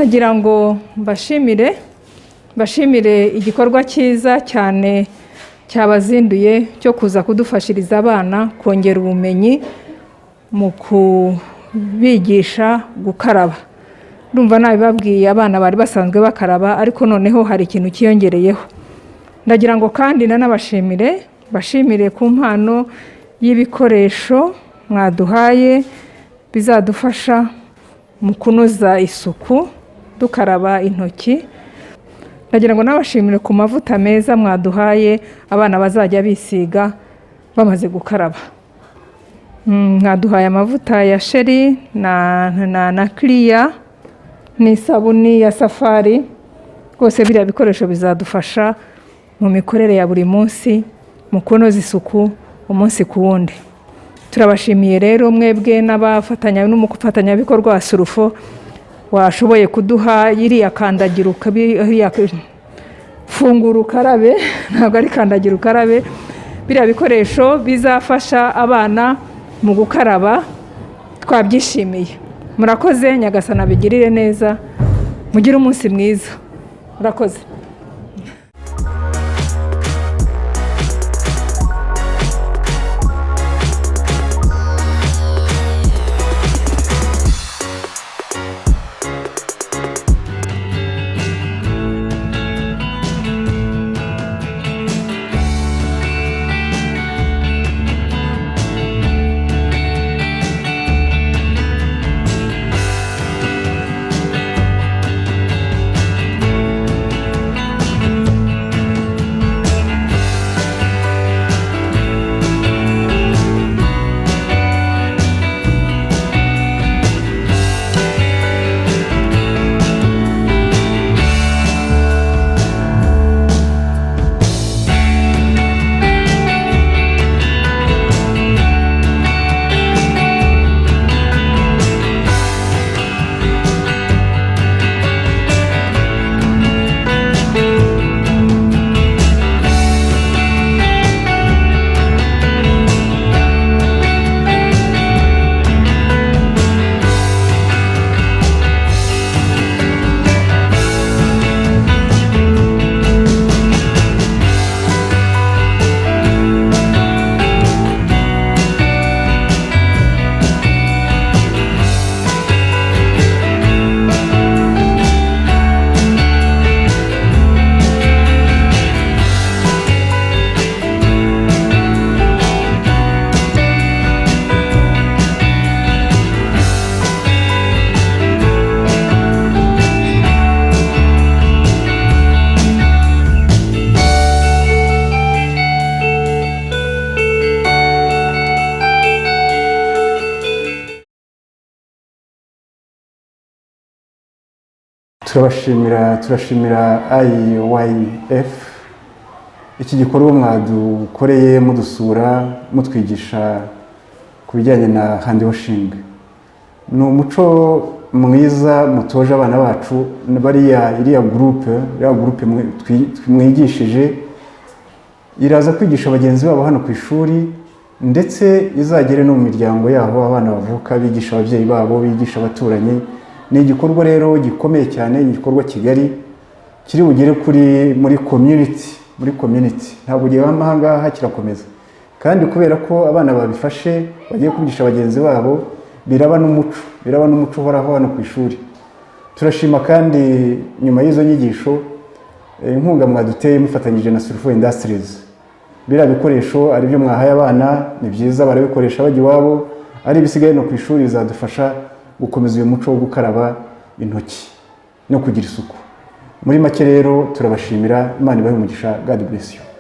nagira ngo bashimire igikorwa cyiza cyane cyabazinduye cyo kuza kudufashiriza abana kongera ubumenyi mu kubigisha gukaraba. Ndumva nabibabwiye abana bari basanzwe bakaraba ariko noneho hari ikintu kiyongereyeho. Ndagira ngo kandi bashimire ku mpano y'ibikoresho mwaduhaye bizadufasha mu kunoza isuku dukaraba intoki. Ndagira ngo nabashimire ku mavuta meza mwaduhaye abana bazajya bisiga bamaze gukaraba. Mwaduhaye amavuta ya sheri na clear n'isabuni ya safari. Rwose biriya bikoresho bizadufasha mu mikorere ya buri munsi mu kunoza isuku umunsi ku wundi. Turabashimiye rero mwebwe n'umufatanyabikorwa wa SULFO washoboye kuduha iriya kandagira fungura ukarabe, ntabwo ari kandagira ukarabe. Biriya bikoresho bizafasha abana mu gukaraba, twabyishimiye. Murakoze, Nyagasani abigirire neza, mugire umunsi mwiza. Murakoze. turashimira IYF iki gikorwa mwadukoreye mudusura mutwigisha ku bijyanye na hand washing. Ni umuco mwiza mutoje abana bacu, iriya groupe mwigishije iraza kwigisha bagenzi babo hano ku ishuri, ndetse izagere no mu miryango yabo abana bavuka, bigisha ababyeyi babo, bigisha abaturanyi. Ni igikorwa rero gikomeye cyane, igikorwa Kigali kiri bugere muri community ntabwo giye amahanga kirakomeza. Kandi kubera ko abana babifashe bagiye kubigisha bagenzi babo, biraba n'umuco uhoraho hano ku ishuri. Turashima kandi nyuma y'izo nyigisho inkunga mwaduteye mufatanyije na SULFO Industries. Biriya bikoresho ari byo mwahaye abana, ni byiza barabikoresha bajya iwabo, ari bisigaye no ku ishuri bizadufasha gukomeza uyu muco wo gukaraba intoki no kugira isuku. Muri make rero turabashimira, Imana ibahe umugisha. God bless you.